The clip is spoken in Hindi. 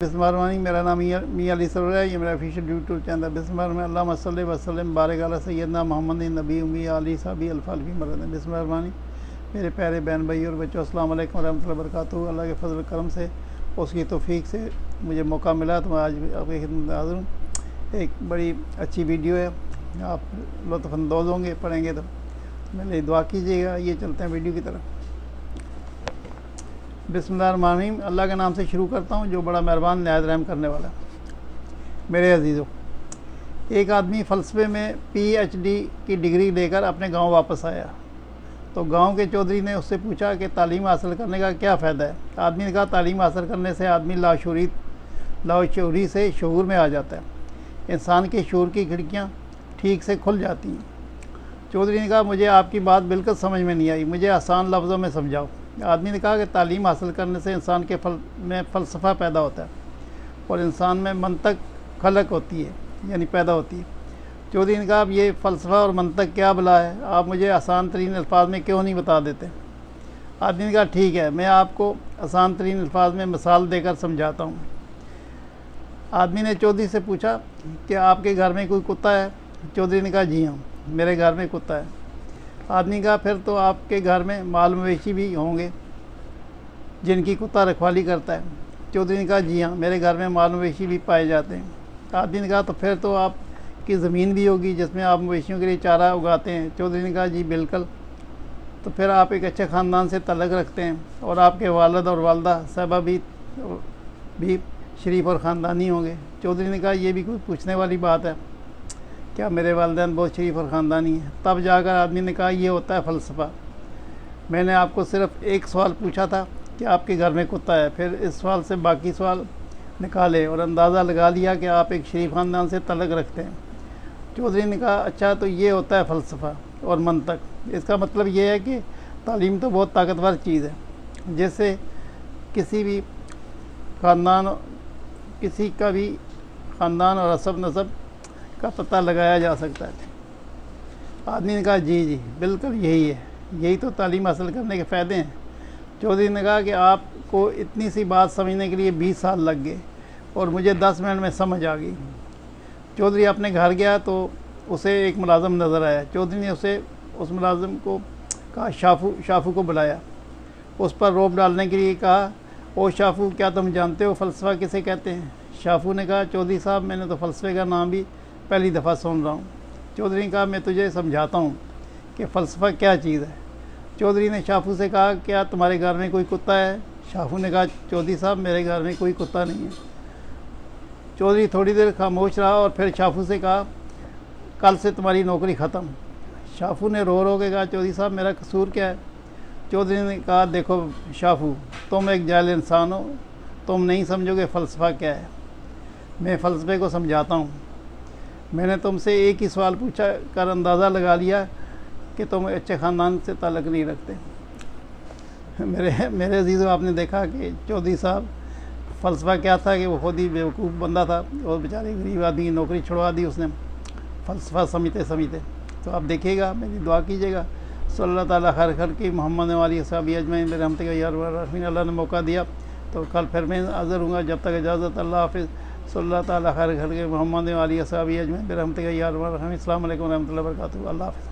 बिस्मिल्लाहिर्रहमानिर्रहीम। मेरा नाम मियां अली सरोवर है। ये मेरा ऑफिशियल यूट्यूब चैनल है। बिस्मिल्लाहिर्रहमानिर्रहीम। अल्लाहुम्मा सल्लि व सल्लिम बारिक अला सय्यदना मोहम्मद नबी उम्मी आली साहबी अल्फ़ी मरद। बिस्मिल्लाहिर्रहमानिर्रहीम। मेरे प्यारे बहन भाई और बच्चों, अस्सलाम वालेकुम रहमतुल्लाहि व बरकातुहू। अल्लाह के फजल करम से, उसकी तौफीक से मुझे मौका मिला तो मैं आज आपकी खिदमत में हाज़िर हूँ। एक बड़ी अच्छी वीडियो है, आप लुत्फ़अंदोज़ होंगे पढ़ेंगे तो मेरे लिए दुआ कीजिएगा। ये चलते हैं वीडियो की तरफ। बिस्मिल्लाहिर्रहमानिर्रहीम। अल्लाह के नाम से शुरू करता हूँ जो बड़ा मेहरबान नहायत रहम करने वाला। मेरे अजीज़ों, एक आदमी फ़लसफ़े में PhD की डिग्री लेकर अपने गांव वापस आया तो गांव के चौधरी ने उससे पूछा कि तालीम हासिल करने का क्या फ़ायदा है। आदमी ने कहा, तालीम हासिल करने से आदमी लाशऊरी से शऊर में आ जाता है। इंसान के शऊर की खिड़कियाँ ठीक से खुल जाती हैं। चौधरी ने कहा, मुझे आपकी बात बिल्कुल समझ में नहीं आई, मुझे आसान लफ्ज़ों में समझाओ। आदमी ने कहा कि तालीम हासिल करने से इंसान के में फ़लसफ़ा पैदा होता है और इंसान में मंतक खलक होती है, यानी पैदा होती है। चौधरी ने कहा, अब ये फ़लसफ़ा और मंतक क्या भला है, आप मुझे आसान तरीन अल्फाज में क्यों नहीं बता देते। आदमी ने कहा, ठीक है, मैं आपको आसान तरीन अल्फाज में मिसाल देकर समझाता हूँ। आदमी ने चौधरी से पूछा कि आपके घर में कोई कुत्ता है। चौधरी ने कहा, जी हाँ, मेरे घर में कुत्ता है। आदमी कहा, फिर तो आपके घर में माल मवेशी भी होंगे जिनकी कुत्ता रखवाली करता है। चौधरी ने कहा, जी हाँ, मेरे घर में माल मवेशी भी पाए जाते हैं। आदमी ने कहा, तो फिर तो आपकी ज़मीन भी होगी जिसमें आप मवेशियों के लिए चारा उगाते हैं। चौधरी ने कहा, जी बिल्कुल। तो फिर आप एक अच्छे ख़ानदान से तल्लुक़ रखते हैं और आपके वालिद और वालदा साहबा भी शरीफ और ख़ानदानी होंगे। चौधरी ने कहा, यह भी कोई पूछने वाली बात है, क्या मेरे वालिदैन बहुत शरीफ और ख़ानदानी हैं। तब जाकर आदमी ने कहा, यह होता है फ़लसफ़ा। मैंने आपको सिर्फ़ एक सवाल पूछा था कि आपके घर में कुत्ता है, फिर इस सवाल से बाकी सवाल निकाले और अंदाज़ा लगा लिया कि आप एक शरीफ ख़ानदान से तल्लुक़ रखते हैं। चौधरी ने कहा, अच्छा, तो ये होता है फ़लसफ़ा और मंतक। इसका मतलब ये है कि तालीम तो बहुत ताकतवर चीज़ है, जिससे किसी का भी ख़ानदान और हसब नसब का पता लगाया जा सकता है। आदमी ने कहा, जी जी बिल्कुल यही है, यही तो तालीम हासिल करने के फ़ायदे हैं। चौधरी ने कहा कि आपको इतनी सी बात समझने के लिए 20 साल लग गए और मुझे 10 मिनट में समझ आ गई। चौधरी अपने घर गया तो उसे एक मुलाज़िम नज़र आया। चौधरी ने उस मुलाज़िम को कहा, शाफू को बुलाया, उस पर रोब डालने के लिए कहा, ओ शाफू, क्या तुम जानते हो फ़लसफ़ा किसे कहते हैं। शाफू ने कहा, चौधरी साहब, मैंने तो फ़लसफ़े का नाम भी पहली दफ़ा सुन रहा हूँ। चौधरी ने कहा, मैं तुझे समझाता हूँ कि फ़लसफ़ा क्या चीज़ है। चौधरी ने शाफू से कहा, क्या तुम्हारे घर में कोई कुत्ता है। शाफू ने कहा, चौधरी साहब, मेरे घर में कोई कुत्ता नहीं है। चौधरी थोड़ी देर खामोश रहा और फिर शाफू से कहा, कल से तुम्हारी नौकरी ख़त्म। शाफू ने रो के कहा, चौधरी साहब, मेरा कसूर क्या है। चौधरी ने कहा, देखो शाफू, तुम एक जाहिल इंसान हो, तुम नहीं समझोगे फ़लसफ़ा क्या है। मैं फ़लसफ़े को समझाता हूँ। मैंने तुमसे एक ही सवाल पूछा कर अंदाज़ा लगा लिया कि तुम अच्छे ख़ानदान से ताल्लुक़ नहीं रखते। मेरे अजीज़ों, आपने देखा कि चौधरी साहब फ़लसफ़ा क्या था कि वो खुद ही बेवकूफ़ बंदा था और बेचारे गरीब आदमी की नौकरी छुड़वा दी उसने, फ़लसफ़ा समझते। तो आप देखिएगा, मेरी दुआ कीजिएगा। सल्लल्लाहु ताला खैर खल्क़ी मोहम्मद वाली सहाबी अजमईन बिरहमतिका या अरहमर राहिमीन। अल्लाह ने मौका दिया तो कल फिर मैं हाज़िर हूँगा। जब तक इजाज़त, अल्लाह हाफ़िज़। सल्लल्लाहु ताला खैर खल्क़ी मोहम्मद वाली सहाबी अजमईन बिरहमतिका या अरहमर राहिमीन। अस्सलामु अलैकुम रहमतुल्लाहि व बरकातुहू। अल्लाह हाफ़िज़।